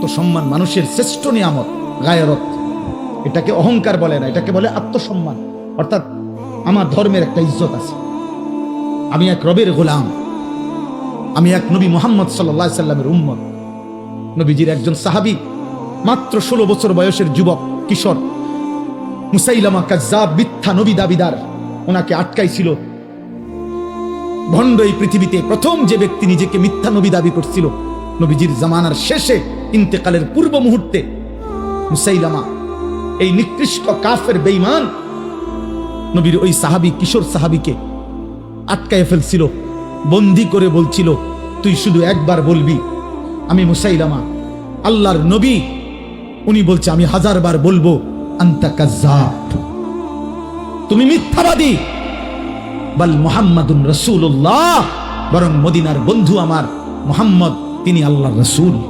আত্মসম্মান মানুষের শ্রেষ্ঠ নিয়ামত, গায়রত। এটাকে অহংকার বলে না, এটাকে বলে আত্মসম্মান। অর্থাৎ আমার ধর্মের একটা ইজ্জত আছে, আমি এক রবের গোলাম, আমি এক নবী মুহাম্মদ সাল্লাল্লাহু আলাইহি সাল্লামের উম্মত। নবীজির একজন সাহাবী, মাত্র 16 বছর বয়সের যুবক কিশোর, মুসাইলামা কাজ্জাব, মিথ্যা নবী দাবিদার, ওনাকে আটকাইছিল। ভণ্ড এই পৃথিবীতে প্রথম যে ব্যক্তি নিজেকে মিথ্যা নবী দাবি করছিল, নবীজির জামানার শেষে ইন্তেকালের পূর্ব মুহূর্তে মুসাইলামা, এই নিকৃষ্ট কাফের বেঈমান, নবীর ওই সাহাবী, কিশোর সাহাবীকে আটকায় ফেলছিল, বন্দী করে বলছিল, তুই শুধু একবার বলবি আমি মুসাইলামা আল্লাহর নবী। উনি বলছে, আমি 1000 বার বলবো আনতা কাজ্জাব, তুমি মিথ্যাবাদী। বাল মুহাম্মাদুন রাসূলুল্লাহ, বরং মদিনার বন্ধু আমার মুহাম্মদ, তিনি আল্লাহর রাসূল।